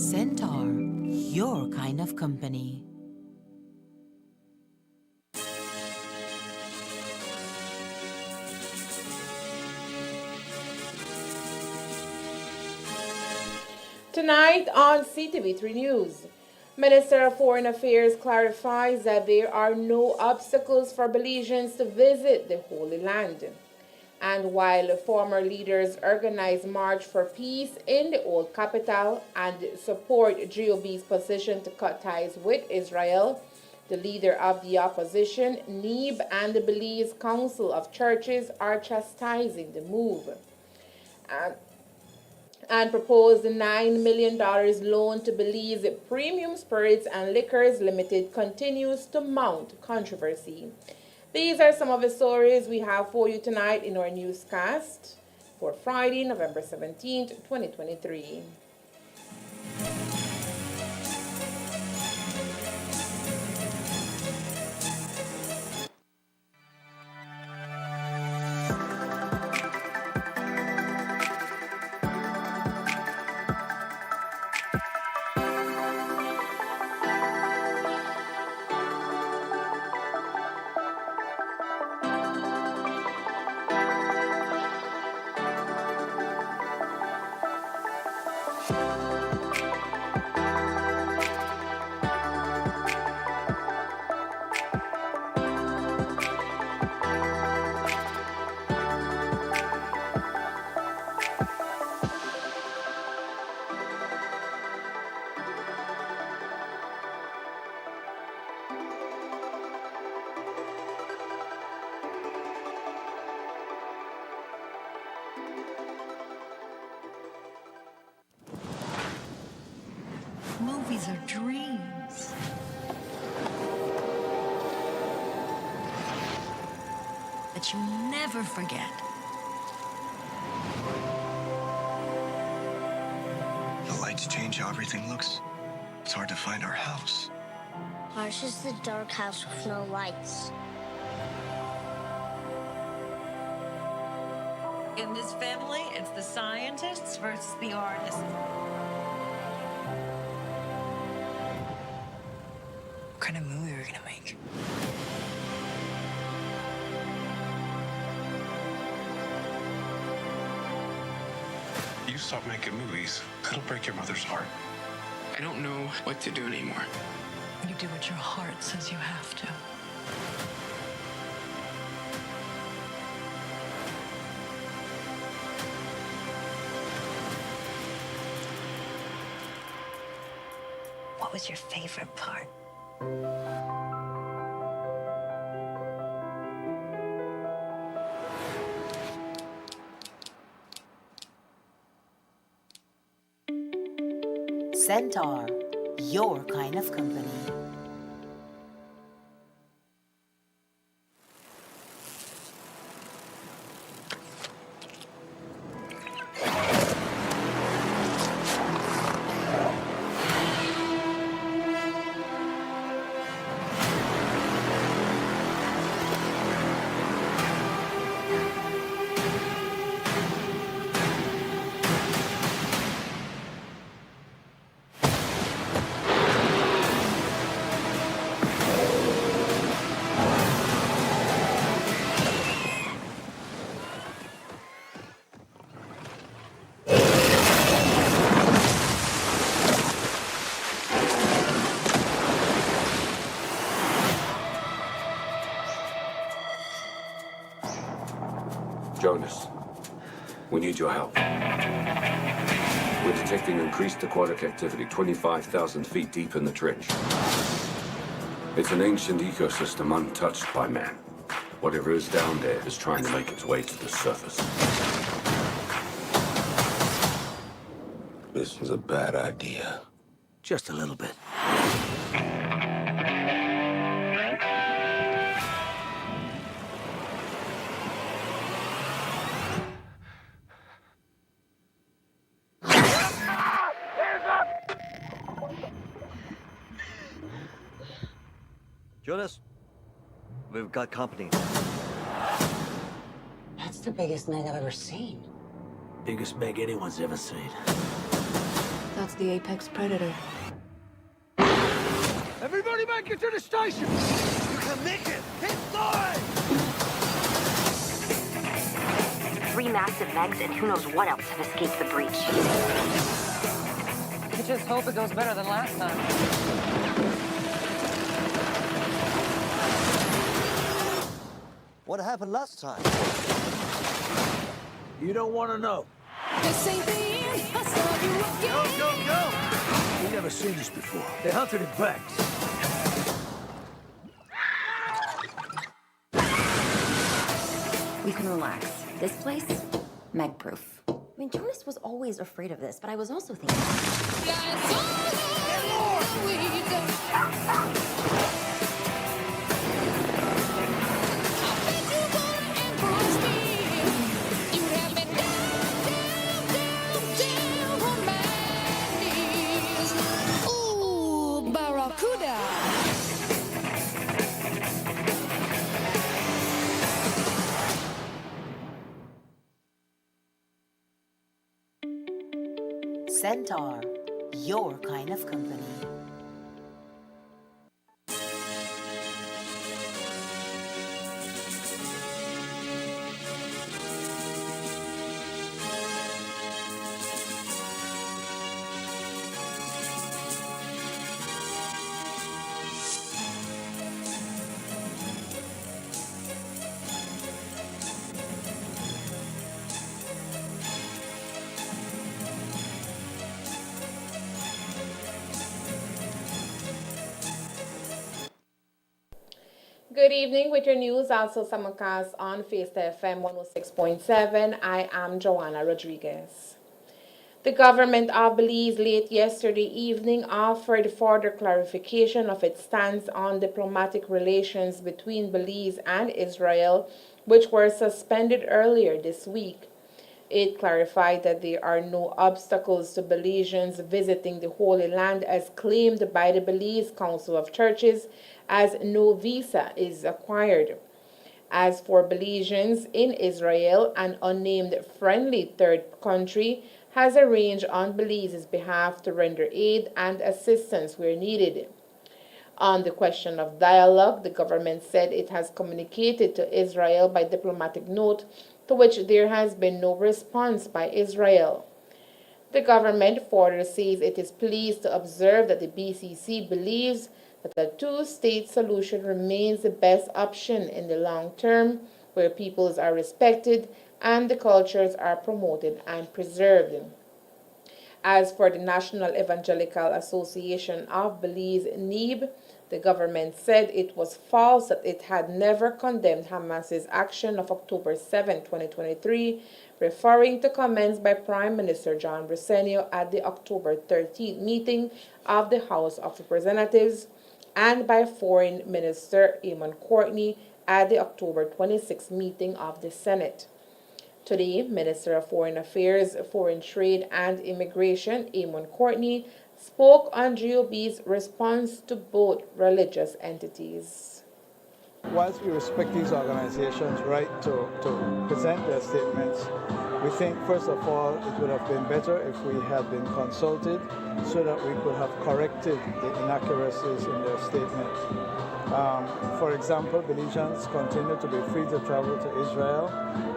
Centaur, your kind of company. Tonight on CTV3 News, Minister of Foreign Affairs clarifies that there are no obstacles for Belizeans to visit the Holy Land. And while former leaders organize March for Peace in the Old Capital and support GOB's position to cut ties with Israel, the leader of the opposition, Neeb, and the Belize Council of Churches are chastising the move. And proposed $9 million loan to Belize Premium Spirits and Liquors Limited continues to mount controversy. These are some of the stories we have for you tonight in our newscast for Friday, November 17th, 2023. Movies are dreams. That you never forget. The lights change how everything looks. It's hard to find our house. Ours is the dark house with no lights. In this family, it's the scientists versus the artists. What kind of movie are we gonna make? You stop making movies, it'll break your mother's heart. I don't know what to do anymore. You do what your heart says you have to. What was your favorite part? Centaur, your kind of company. Jonas, we need your help. We're detecting increased aquatic activity 25,000 feet deep in the trench. It's an ancient ecosystem untouched by man. Whatever is down there is trying to make its way to the surface. This is a bad idea. Just a little bit. Jonas, we've got company. That's the biggest Meg I've ever seen. Biggest Meg anyone's ever seen. That's the apex predator. Everybody make it to the station! You can make it! Hit Thorn! 3 massive megs and who knows what else have escaped the breach. I just hope it goes better than last time. What happened last time? You don't want to know. This ain't the end. I saw you again. Go! We've never seen this before. They hunted in packs. We can relax. This place, Meg-proof. I mean, Jonas was always afraid of this, but I was also thinking... Ooh, Barracuda. Centaur, your kind of company. Good evening with your news, also simulcast on Fiesta FM 106.7. I am Joanna Rodriguez. The government of Belize late yesterday evening offered further clarification of its stance on diplomatic relations between Belize and Israel, which were suspended earlier this week. It clarified that there are no obstacles to Belizeans visiting the Holy Land as claimed by the Belize Council of Churches, as no visa is required. As for Belizeans in Israel, an unnamed friendly third country has arranged on Belize's behalf to render aid and assistance where needed. On the question of dialogue, the government said it has communicated to Israel by diplomatic note, to which there has been no response by Israel. The government further says it is pleased to observe that the BCC believes that a two-state solution remains the best option in the long term, where peoples are respected and the cultures are promoted and preserved. As for the National Evangelical Association of Belize, NEB, the government said it was false that it had never condemned Hamas's action of October 7, 2023, referring to comments by Prime Minister John Briceño at the October 13th meeting of the House of Representatives and by Foreign Minister Eamon Courtney at the October 26th meeting of the Senate. Today, Minister of Foreign Affairs, Foreign Trade and Immigration Eamon Courtney spoke on GOB's response to both religious entities. Whilst we respect these organizations' right to present their statements, we think, first of all, it would have been better if we had been consulted so that we could have corrected the inaccuracies in their statement. For example, Belizeans continue to be free to travel to Israel,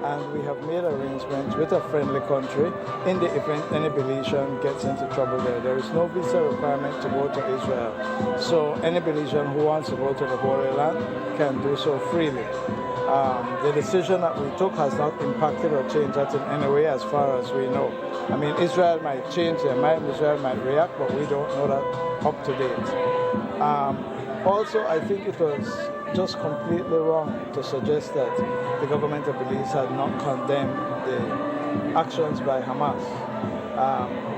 and we have made arrangements with a friendly country in the event any Belizean gets into trouble there. There is no visa requirement to go to Israel, so any Belizean who wants to go to the Holy Land can do so freely. The decision that we took has not impacted or changed that in any way as far as we know. I mean, Israel might change their mind, Israel might react, but we don't know that up to date. Also, I think it was just completely wrong to suggest that the government of Belize had not condemned the actions by Hamas.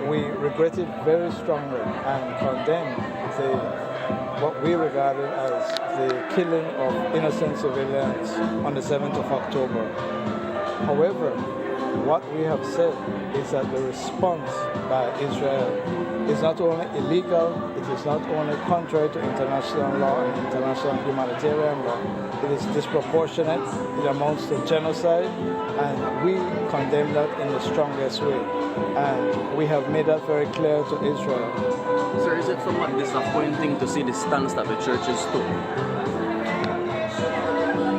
We regret it very strongly and condemned what we regarded as the killing of innocent civilians on the 7th of October. However, what we have said is that the response by Israel is not only illegal, it is not only contrary to international law and international humanitarian law, it is disproportionate, it amounts to genocide, and we condemn that in the strongest way. And we have made that very clear to Israel. Sir, is it somewhat disappointing to see the stance that the churches took?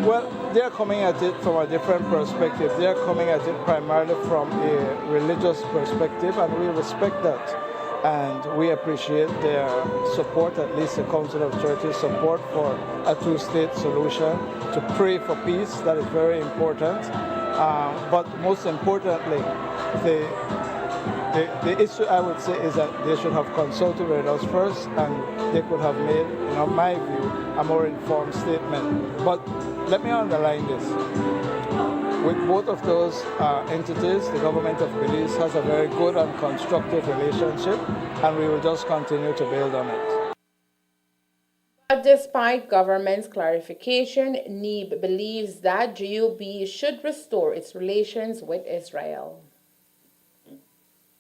Well, they're coming at it from a different perspective. They're coming at it primarily from a religious perspective, and we respect that. And we appreciate their support, at least the Council of Churches' support for a two-state solution, to pray for peace. That is very important. But most importantly, the issue, I would say, is that they should have consulted with us first, and they could have made, in my view, a more informed statement. But let me underline this. With both of those entities, the government of Belize has a very good and constructive relationship, and we will just continue to build on it. But despite government's clarification, NEB believes that GOB should restore its relations with Israel.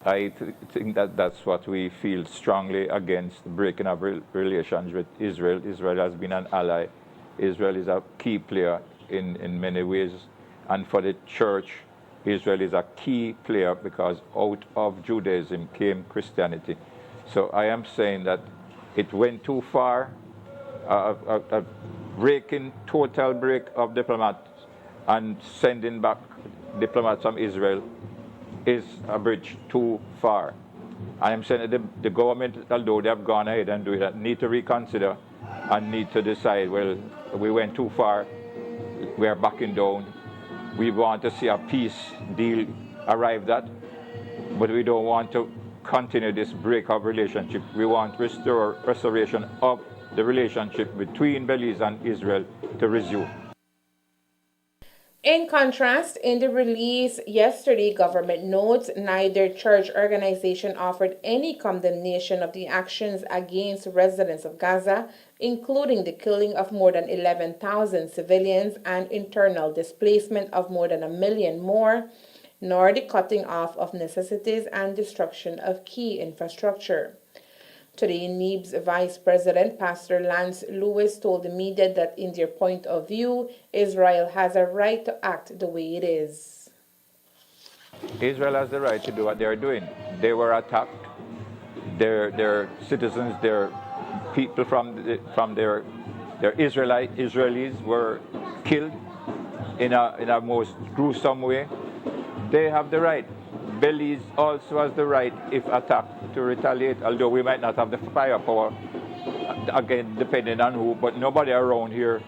I think that that's what we feel strongly against, breaking up relations with Israel. Israel has been an ally. Israel is a key player in many ways. And for the church, Israel is a key player because out of Judaism came Christianity. So I am saying that it went too far. A total break of diplomats and sending back diplomats from Israel is a bridge too far. I am saying that the government, although they have gone ahead and do it, need to reconsider and need to decide, well, we went too far, we are backing down. We want to see a peace deal arrived at, but we don't want to continue this break of relationship. We want restoration of the relationship between Belize and Israel to resume. In contrast, in the release yesterday, government notes neither church organization offered any condemnation of the actions against residents of Gaza, including the killing of more than 11,000 civilians and internal displacement of more than 1 million more, nor the cutting off of necessities and destruction of key infrastructure. Today, NEB's Vice President, Pastor Lance Lewis, told the media that in their point of view, Israel has a right to act the way it is. Israel has the right to do what they are doing. They were attacked. Their citizens, their people from their Israelis were killed in a most gruesome way. They have the right. Belize also has the right, if attacked, to retaliate, although we might not have the firepower, again, depending on who, but nobody around here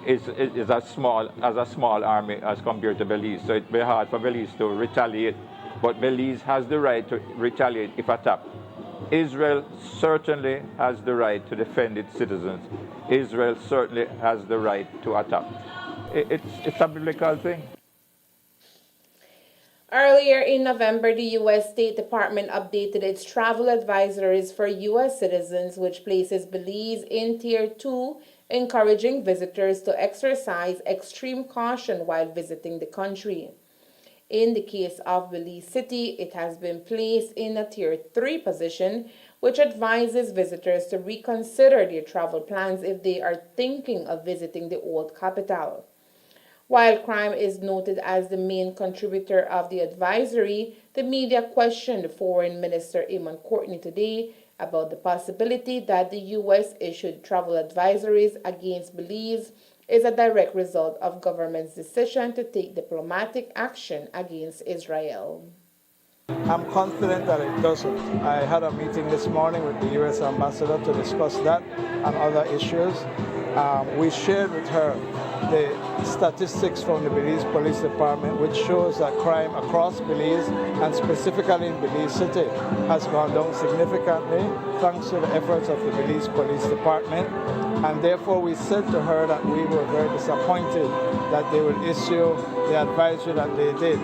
is as small army as compared to Belize. So it'd be hard for Belize to retaliate, but Belize has the right to retaliate if attacked. Israel certainly has the right to defend its citizens. Israel certainly has the right to attack. It's a biblical thing. Earlier in November, the U.S. State Department updated its travel advisories for U.S. citizens, which places Belize in Tier 2, encouraging visitors to exercise extreme caution while visiting the country. In the case of Belize City, it has been placed in a Tier 3 position, which advises visitors to reconsider their travel plans if they are thinking of visiting the old capital. While crime is noted as the main contributor of the advisory, the media questioned Foreign Minister Eamon Courtney today about the possibility that the U.S. issued travel advisories against Belize is a direct result of government's decision to take diplomatic action against Israel. I'm confident that it doesn't. I had a meeting this morning with the U.S. ambassador to discuss that and other issues. We shared with her the statistics from the Belize Police Department, which shows that crime across Belize, and specifically in Belize City, has gone down significantly thanks to the efforts of the Belize Police Department. And therefore we said to her that we were very disappointed that they would issue the advisory that they did.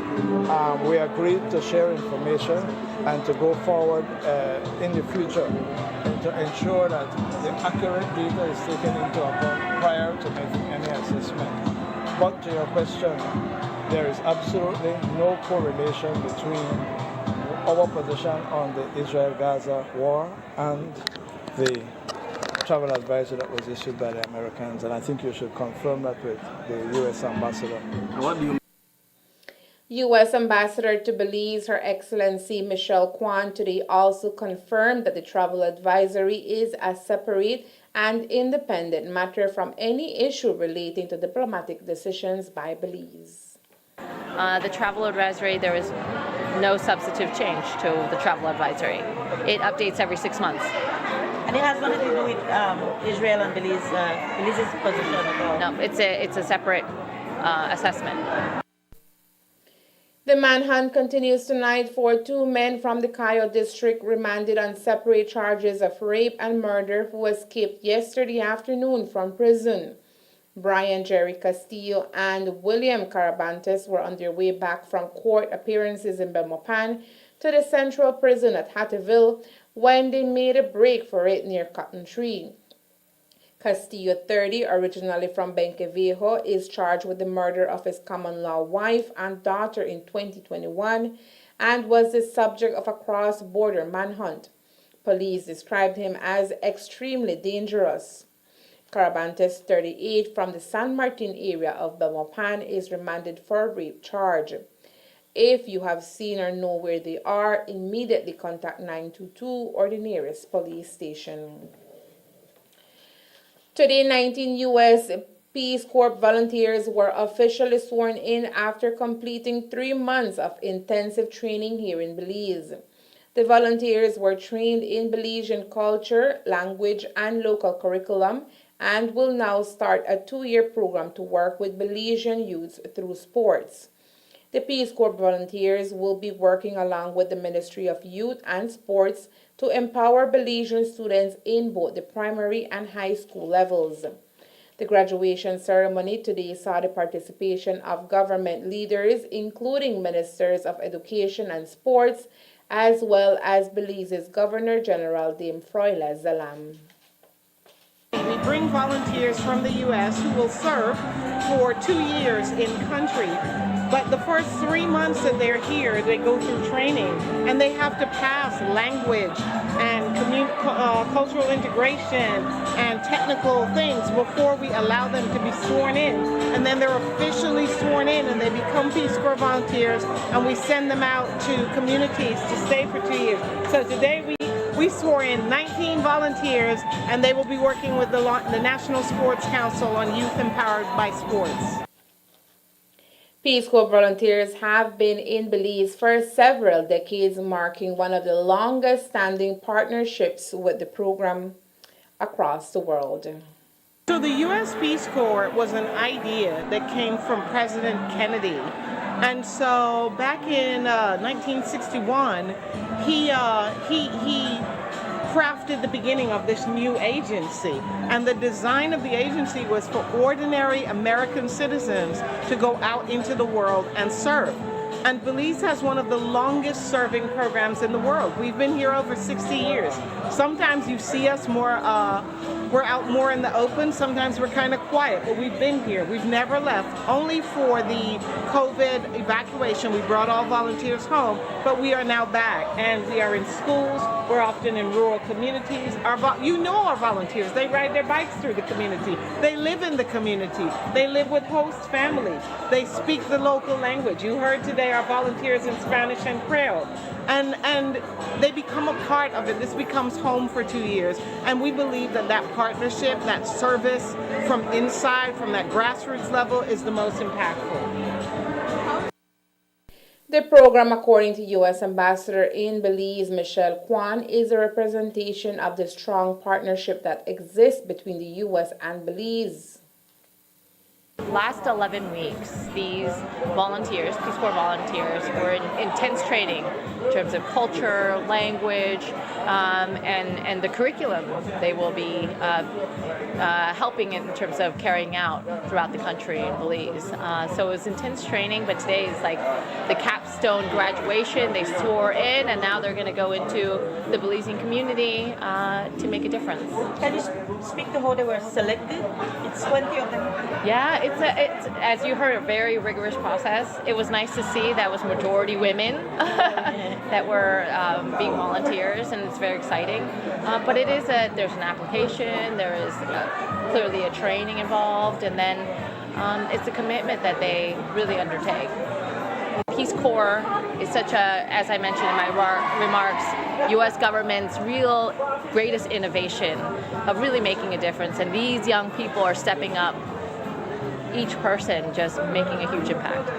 We agreed to share information and to go forward in the future and to ensure that the accurate data is taken into account prior to making any assessment. But to your question, there is absolutely no correlation between our position on the Israel-Gaza war and the travel advisory that was issued by the Americans, and I think you should confirm that with the U.S. ambassador. What do you U.S. Ambassador to Belize, Her Excellency Michelle Kwan, today also confirmed that the travel advisory is a separate and independent matter from any issue relating to diplomatic decisions by Belize. The travel advisory, there is no substantive change to the travel advisory. It updates every 6 months. And it has nothing to do with Israel and Belize's position at all? No, it's a separate assessment. The manhunt continues tonight for 2 men from the Cayo district remanded on separate charges of rape and murder who escaped yesterday afternoon from prison. Brian Jerry Castillo and William Carabantes were on their way back from court appearances in Belmopan to the central prison at Hattieville when they made a break for it near Cotton Tree. Castillo, 30, originally from Benqueviejo, is charged with the murder of his common-law wife and daughter in 2021 and was the subject of a cross-border manhunt. Police described him as extremely dangerous. Carabantes, 38, from the San Martin area of Belmopan, is remanded for a rape charge. If you have seen or know where they are, immediately contact 922 or the nearest police station. Today, 19 U.S. Peace Corps volunteers were officially sworn in after completing 3 months of intensive training here in Belize. The volunteers were trained in Belizean culture, language, and local curriculum and will now start a 2-year program to work with Belizean youths through sports. The Peace Corps volunteers will be working along with the Ministry of Youth and Sports to empower Belizean students in both the primary and high school levels. The graduation ceremony today saw the participation of government leaders, including ministers of education and sports, as well as Belize's Governor General Dame Froila Zalam. We bring volunteers from the U.S. who will serve for 2 years in country. But the first 3 months that they're here, they go through training, and they have to pass language and cultural integration and technical things before we allow them to be sworn in. And then they're officially sworn in, and they become Peace Corps volunteers, and we send them out to communities to stay for 2 years. So today we swore in 19 volunteers, and they will be working with the National Sports Council on Youth Empowered by Sports. Peace Corps volunteers have been in Belize for several decades, marking one of the longest-standing partnerships with the program across the world. So the U.S. Peace Corps was an idea that came from President Kennedy. And so back in 1961, he crafted the beginning of this new agency. And the design of the agency was for ordinary American citizens to go out into the world and serve. And Belize has one of the longest serving programs in the world. We've been here over 60 years. Sometimes you see us more, we're out more in the open. Sometimes we're kind of quiet, but we've been here. We've never left. Only for the COVID evacuation, we brought all volunteers home, but we are now back. And we are in schools. We're often in rural communities. You know our volunteers. They ride their bikes through the community. They live in the community. They live with host families. They speak the local language. You heard today our volunteers in Spanish and Creole. And they become a part of it. This becomes home for 2 years. And we believe that that partnership, that service from inside, from that grassroots level, is the most impactful. The program, according to U.S. Ambassador in Belize, Michelle Kwan, is a representation of the strong partnership that exists between the U.S. and Belize. Last 11 weeks, these volunteers, Peace Corps volunteers, were in intense training in terms of culture, language, and the curriculum they will be helping in terms of carrying out throughout the country in Belize. So it was intense training, but today is like the capstone graduation. They swore in, and now they're going to go into the Belizean community to make a difference. Can you speak to how they were selected? It's 20 of them. Yeah, it's as you heard, a very rigorous process. It was nice to see that was majority women that were being volunteers, and it's very exciting. But it is there's an application, there is clearly a training involved, and then it's a commitment that they really undertake. Peace Corps is such a, as I mentioned in my remarks, U.S. government's real greatest innovation of really making a difference. And these young people are stepping up, each person just making a huge impact.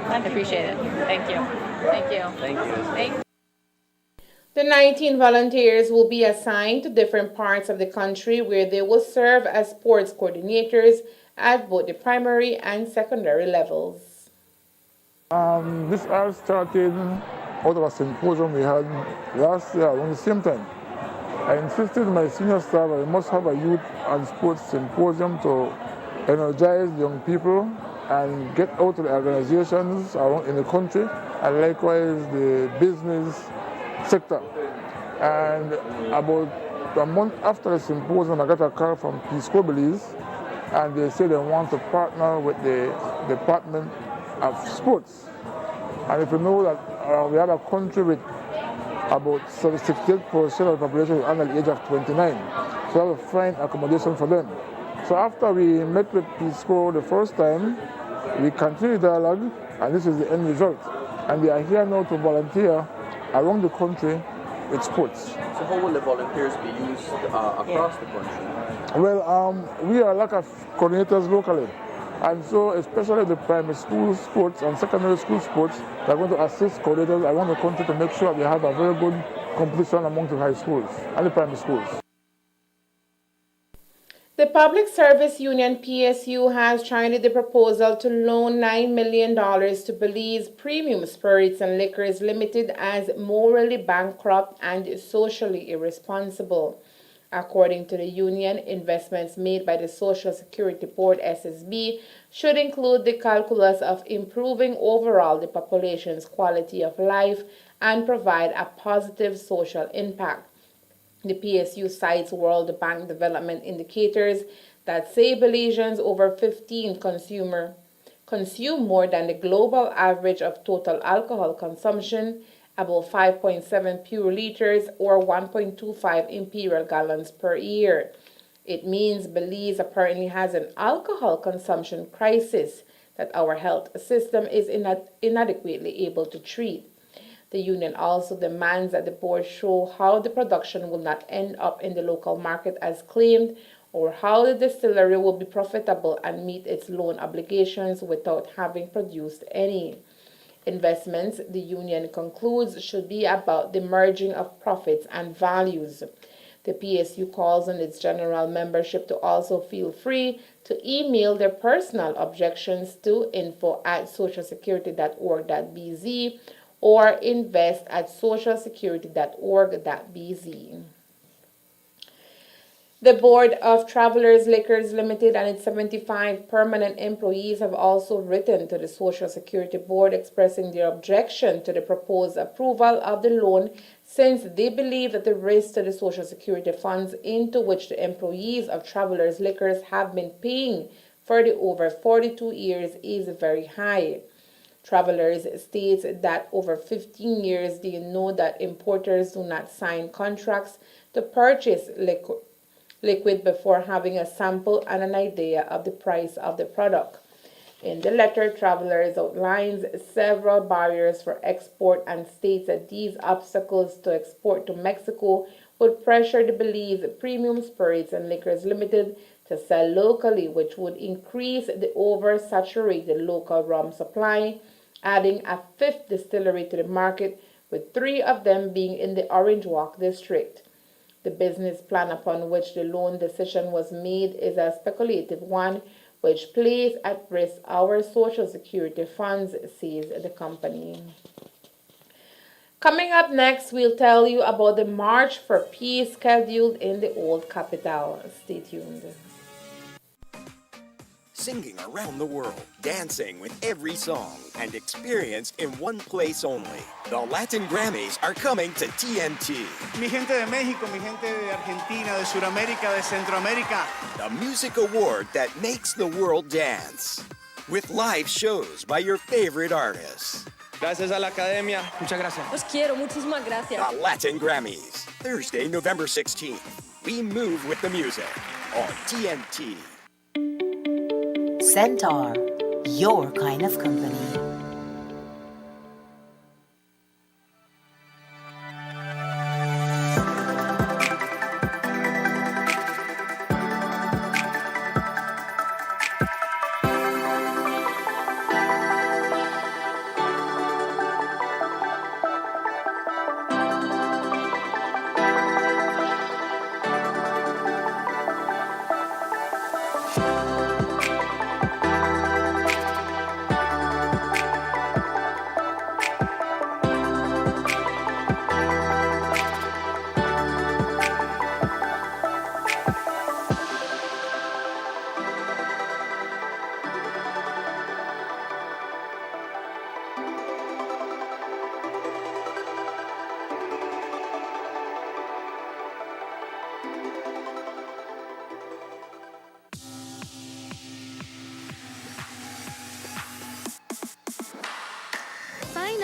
I appreciate it. Thank you. Thank you. Thank you. Thank you. The 19 volunteers will be assigned to different parts of the country where they will serve as sports coordinators at both the primary and secondary levels. This all started out of a symposium we had last year around the same time. I insisted to my senior staff I must have a youth and sports symposium to energize young people and get out to the organizations around in the country and likewise the business sector. And about a month after the symposium, I got a call from Peace Corps Belize, and they said they want to partner with the Department of Sports. And if you know that we have a country with about 68% of the population under the age of 29, so we have to find accommodation for them. So after we met with Peace Corps the first time, we continued dialogue, and this is the end result. And they are here now to volunteer around the country with sports. So how will the volunteers be used across the country? Well, we are a lot of coordinators locally. And so especially the primary school sports and secondary school sports, they're going to assist coordinators around the country to make sure we have a very good competition among the high schools and the primary schools. The Public Service Union PSU has tried the proposal to loan $9 million to Belize Premium Spirits and Liquors Limited as morally bankrupt and socially irresponsible. According to the union, investments made by the Social Security Board SSB should include the calculus of improving overall the population's quality of life and provide a positive social impact. The PSU cites World Bank development indicators that say Belizeans over 15 consume more than the global average of total alcohol consumption, about 5.7 pure liters or 1.25 imperial gallons per year. It means Belize apparently has an alcohol consumption crisis that our health system is inadequately able to treat. The union also demands that the board show how the production will not end up in the local market as claimed, or how the distillery will be profitable and meet its loan obligations without having produced any. Investments, the union concludes, should be about the merging of profits and values. The PSU calls on its general membership to also feel free to email their personal objections to info@socialsecurity.org.bz or invest@socialsecurity.org.bz. The Board of Travelers Liquors Limited and its 75 permanent employees have also written to the Social Security Board expressing their objection to the proposed approval of the loan, since they believe that the risk to the Social Security funds into which the employees of Travelers Liquors have been paying for the over 42 years is very high. Travelers states that over 15 years they know that importers do not sign contracts to purchase liquid before having a sample and an idea of the price of the product. In the letter, Travelers outlines several barriers for export and states that these obstacles to export to Mexico would pressure the Belize Premium Spirits and Liquors Limited to sell locally, which would increase the oversaturated local rum supply, adding a fifth distillery to the market, with 3 of them being in the Orange Walk district. The business plan upon which the loan decision was made is a speculative one, which places at risk our Social Security funds, says the company. Coming up next, we'll tell you about the March for Peace scheduled in the Old Capital. Stay tuned. Singing around the world, dancing with every song, and experienced in one place only. The Latin Grammys are coming to TNT. Mi gente de México, mi gente de Argentina, de Sudamérica, de Centroamérica. The music award that makes the world dance. With live shows by your favorite artists. Gracias a la academia. Muchas gracias. Os quiero, muchísimas gracias. The Latin Grammys, Thursday, November 16th. We move with the music on TNT. Centaur, your kind of company.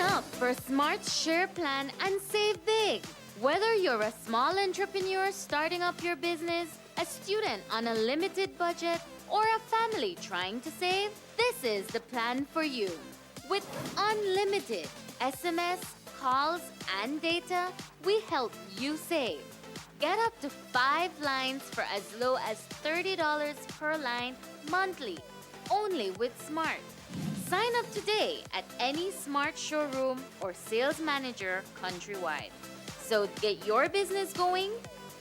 up for Smart Share Plan and save big. Whether you're a small entrepreneur starting up your business, a student on a limited budget, or a family trying to save, this is the plan for you. With unlimited SMS, calls, and data, we help you save. Get up to 5 lines for as low as $30 per line monthly, only with Smart. Sign up today at any Smart showroom or sales manager countrywide. So get your business going,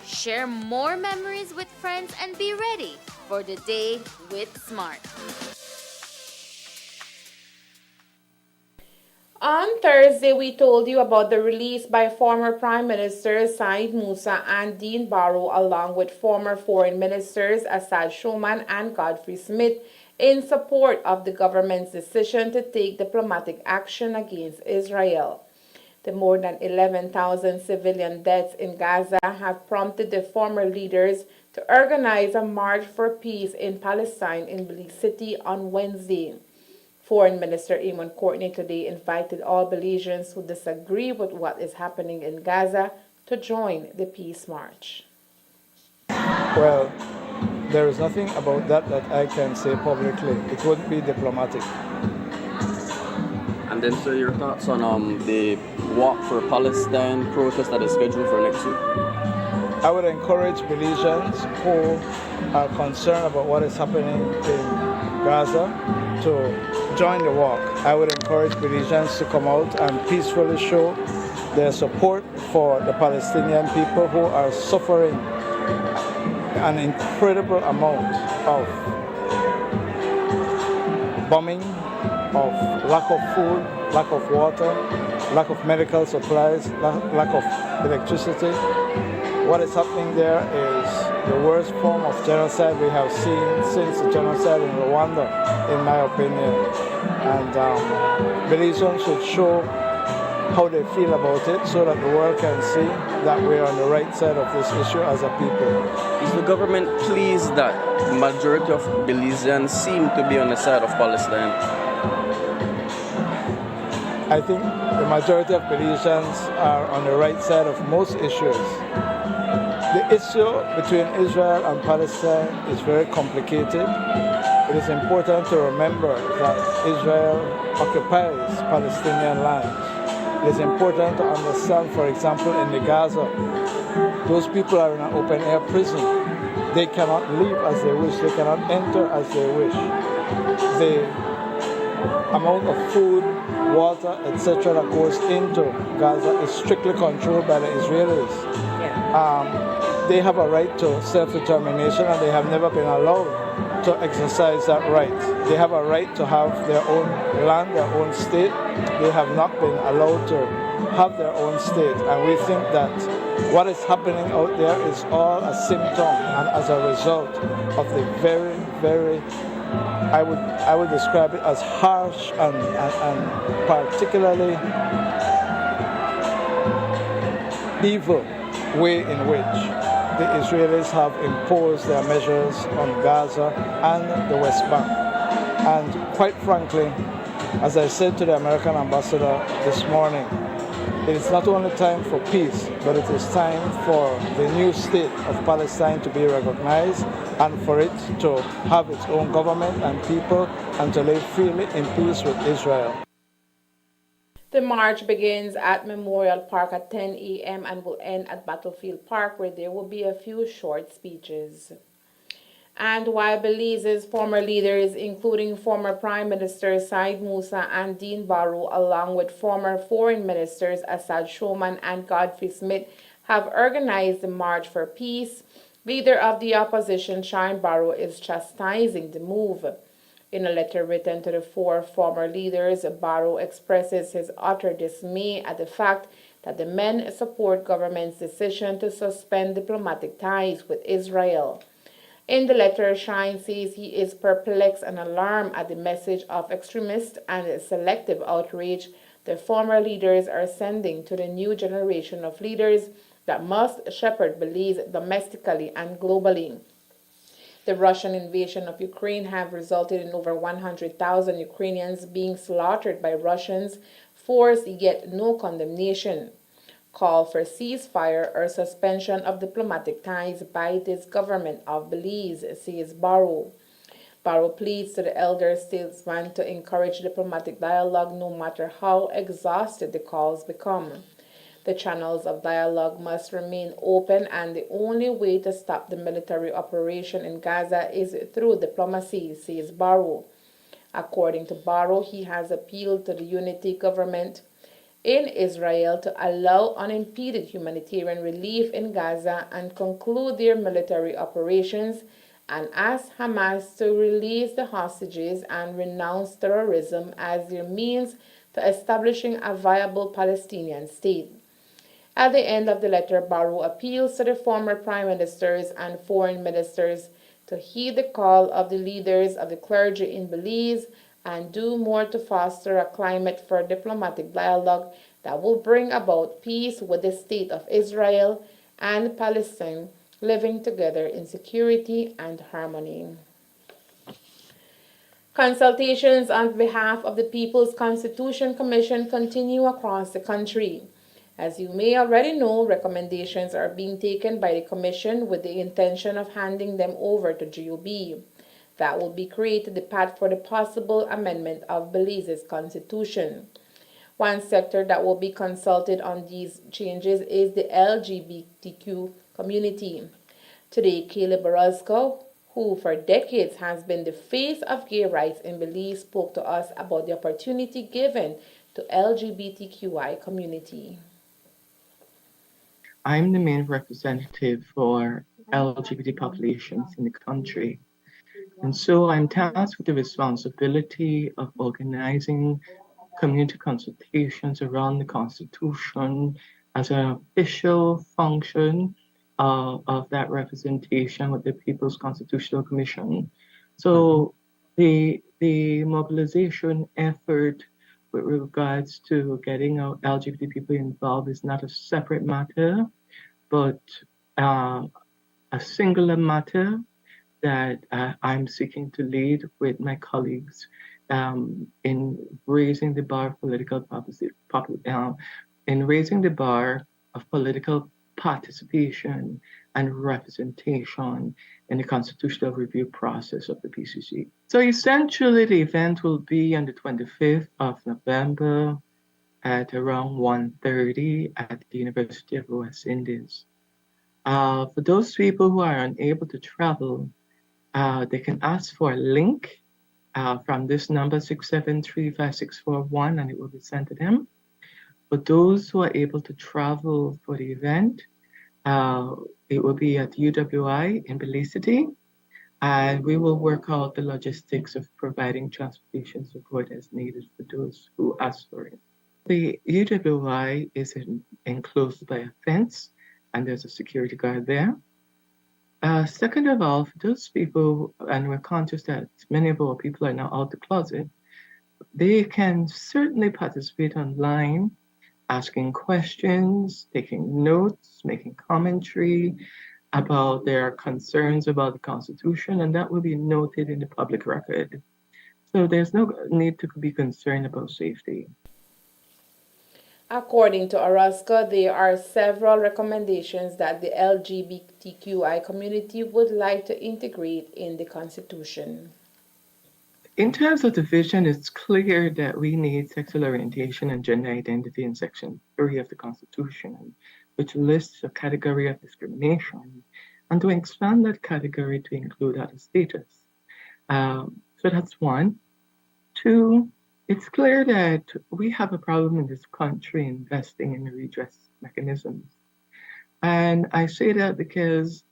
share more memories with friends, and be ready for the day with Smart. On Thursday, we told you about the release by former Prime Minister Said Musa and Dean Barrow, along with former Foreign Ministers Assad Shoman and Godfrey Smith, in support of the government's decision to take diplomatic action against Israel. The more than 11,000 civilian deaths in Gaza have prompted the former leaders to organize a march for peace in Palestine in Belize City on Wednesday. Foreign Minister Eamon Courtney today invited all Belizeans who disagree with what is happening in Gaza to join the peace march. Well, there is nothing about that I can say publicly. It wouldn't be diplomatic. And then, sir, your thoughts on the Walk for Palestine protest that is scheduled for next week? I would encourage Belizeans who are concerned about what is happening in Gaza to join the walk. I would encourage Belizeans to come out and peacefully show their support for the Palestinian people who are suffering an incredible amount of bombing, of lack of food, lack of water, lack of medical supplies, lack of electricity. What is happening there is the worst form of genocide we have seen since the genocide in Rwanda, in my opinion. And Belizeans should show how they feel about it so that the world can see that we are on the right side of this issue as a people. Is the government pleased that the majority of Belizeans seem to be on the side of Palestine? I think the majority of Belizeans are on the right side of most issues. The issue between Israel and Palestine is very complicated. It is important to remember that Israel occupies Palestinian lands. It is important to understand, for example, in the Gaza, those people are in an open-air prison. They cannot leave as they wish. They cannot enter as they wish. The amount of food, water, etc. that goes into Gaza is strictly controlled by the Israelis. They have a right to self-determination and they have never been allowed to exercise that right. They have a right to have their own land, their own state. They have not been allowed to have their own state. And we think that what is happening out there is all a symptom and as a result of the very, very, I would describe it as harsh and particularly evil way in which the Israelis have imposed their measures on Gaza and the West Bank. And quite frankly, as I said to the American ambassador this morning, it is not only time for peace, but it is time for the new state of Palestine to be recognized and for it to have its own government and people and to live freely in peace with Israel. The march begins at Memorial Park at 10 a.m. and will end at Battlefield Park, where there will be a few short speeches. And while Belize's former leaders, including former Prime Minister Said Musa and Dean Barrow, along with former Foreign Ministers Assad Shoman and Godfrey Smith, have organized the March for Peace, leader of the opposition Sharon Barrow is chastising the move. In a letter written to the four former leaders, Barrow expresses his utter dismay at the fact that the men support government's decision to suspend diplomatic ties with Israel. In the letter, Shine says he is perplexed and alarmed at the message of extremist and selective outrage the former leaders are sending to the new generation of leaders that must shepherd Belize domestically and globally. The Russian invasion of Ukraine have resulted in over 100,000 Ukrainians being slaughtered by Russians, force yet no condemnation. Call for ceasefire or suspension of diplomatic ties by this government of Belize, says Barrow. Barrow pleads to the elder statesman to encourage diplomatic dialogue no matter how exhausted the calls become. The channels of dialogue must remain open, and the only way to stop the military operation in Gaza is through diplomacy, says Barrow. According to Barrow, he has appealed to the unity government in Israel to allow unimpeded humanitarian relief in Gaza and conclude their military operations, and asked Hamas to release the hostages and renounce terrorism as their means to establishing a viable Palestinian state. At the end of the letter, Barrow appeals to the former prime ministers and foreign ministers to heed the call of the leaders of the clergy in Belize and do more to foster a climate for diplomatic dialogue that will bring about peace with the state of Israel and Palestine living together in security and harmony. Consultations on behalf of the People's Constitution Commission continue across the country. As you may already know, recommendations are being taken by the Commission with the intention of handing them over to GOB. That will be created the path for the possible amendment of Belize's constitution. One sector that will be consulted on these changes is the LGBTQ community. Today, Caleb Orozco, who for decades has been the face of gay rights in Belize, spoke to us about the opportunity given to LGBTQI community. I'm the main representative for LGBT populations in the country. And so I'm tasked with the responsibility of organizing community consultations around the Constitution as an official function of that representation with the People's Constitutional Commission. So the mobilization effort with regards to getting our LGBT people involved is not a separate matter, but a singular matter that I'm seeking to lead with my colleagues in raising the bar of political participation and representation in the constitutional review process of the PCC. So essentially, the event will be on the 25th of November at around 1:30 at the University of the West Indies. For those people who are unable to travel, they can ask for a link from this number 6735641 and it will be sent to them. For those who are able to travel for the event, it will be at UWI in Belize City, and we will work out the logistics of providing transportation support as needed for those who ask for it. The UWI is enclosed by a fence, and there's a security guard there. Second of all, for those people, and we're conscious that many of our people are now out the closet, they can certainly participate online, asking questions, taking notes, making commentary about their concerns about the Constitution, and that will be noted in the public record. So there's no need to be concerned about safety. According to Orozco, there are several recommendations that the LGBTQI community would like to integrate in the Constitution. In terms of the vision, it's clear that we need sexual orientation and gender identity in Section 3 of the Constitution, which lists a category of discrimination, and to expand that category to include other status. So that's one. Two, it's clear that we have a problem in this country investing in redress mechanisms. And I say that because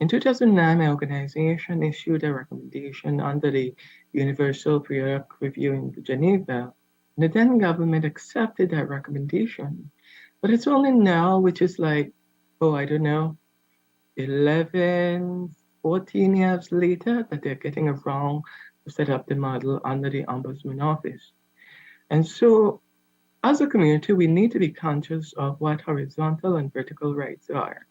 in 2009, my organization issued a recommendation under the Universal Periodic Review in Geneva. And the then government accepted that recommendation. But it's only now, which is like, 11, 14 years later, that they're getting around to set up the model under the Ombudsman Office. And so, as a community, we need to be conscious of what horizontal and vertical rights are.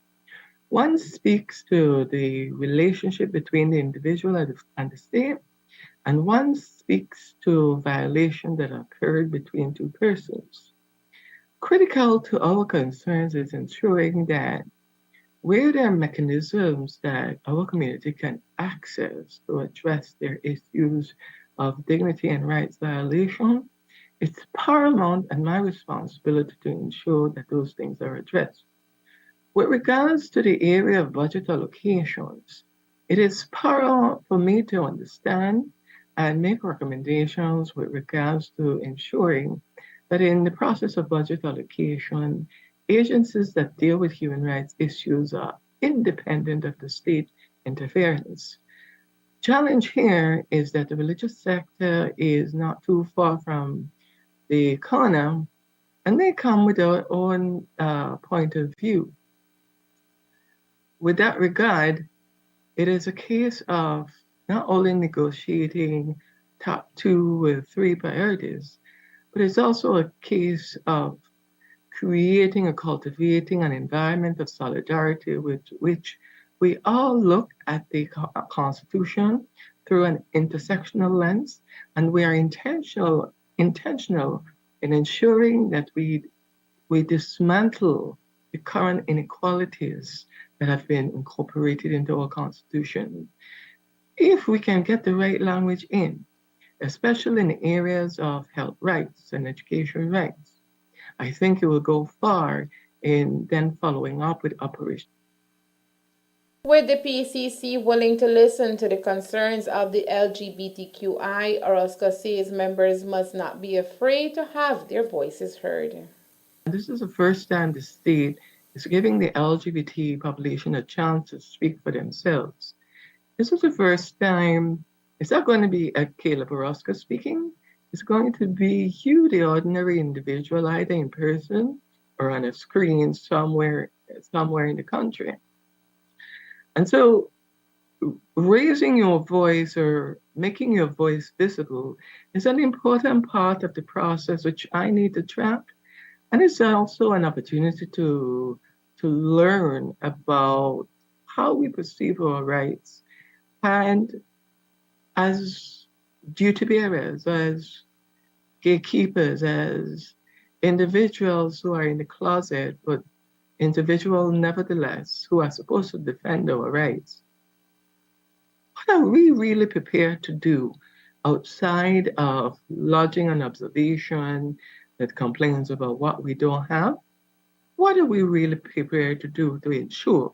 One speaks to the relationship between the individual and the state, and one speaks to violation that occurred between two persons. Critical to our concerns is ensuring that where there are mechanisms that our community can access to address their issues of dignity and rights violation, it's paramount and my responsibility to ensure that those things are addressed. With regards to the area of budget allocations, it is paramount for me to understand and make recommendations with regards to ensuring that in the process of budget allocation, agencies that deal with human rights issues are independent of the state interference. Challenge here is that the religious sector is not too far from the corner, and they come with their own point of view. With that regard, it is a case of not only negotiating top 2 or 3 priorities, but it's also a case of creating or cultivating an environment of solidarity with which we all look at the Constitution through an intersectional lens, and we are intentional in ensuring that we dismantle the current inequalities that have been incorporated into our Constitution. If we can get the right language in, especially in the areas of health rights and education rights, I think it will go far in then following up with Operation. With the PCC willing to listen to the concerns of the LGBTQI, Orozco says members must not be afraid to have their voices heard. This is the first time the state is giving the LGBT population a chance to speak for themselves. This is the first time. It's not going to be a Caleb Orozco speaking. It's going to be you, the ordinary individual, either in person or on a screen somewhere in the country. And so raising your voice or making your voice visible is an important part of the process which I need to track. And it's also an opportunity to learn about how we perceive our rights. And as duty bearers, as gatekeepers, as individuals who are in the closet, but individuals nevertheless who are supposed to defend our rights, what are we really prepared to do outside of lodging an observation that complains about what we don't have? What are we really prepared to do to ensure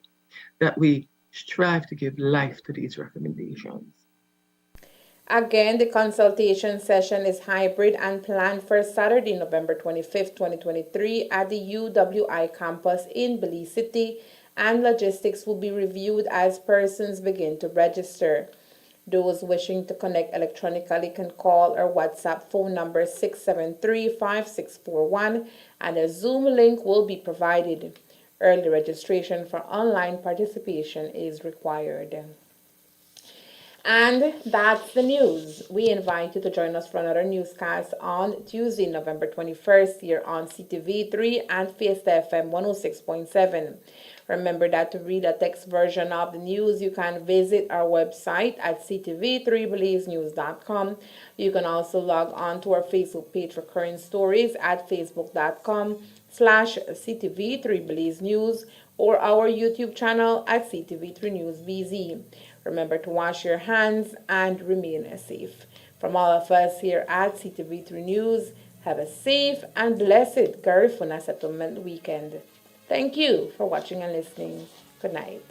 that we strive to give life to these recommendations? Again, the consultation session is hybrid and planned for Saturday, November 25th, 2023 at the UWI campus in Belize City, and logistics will be reviewed as persons begin to register. Those wishing to connect electronically can call our WhatsApp phone number 673-5641 and a Zoom link will be provided. Early registration for online participation is required. And that's the news. We invite you to join us for another newscast on Tuesday, November 21st, here on CTV3 and Fiesta FM 106.7. Remember that to read a text version of the news, you can visit our website at ctv3belizenews.com. You can also log on to our Facebook page for current stories at facebook.com/ctv3belizenews or our YouTube channel at CTV3NewsBZ. Remember to wash your hands and remain safe. From all of us here at CTV3 News, have a safe and blessed Garifuna Settlement weekend. Thank you for watching and listening. Good night.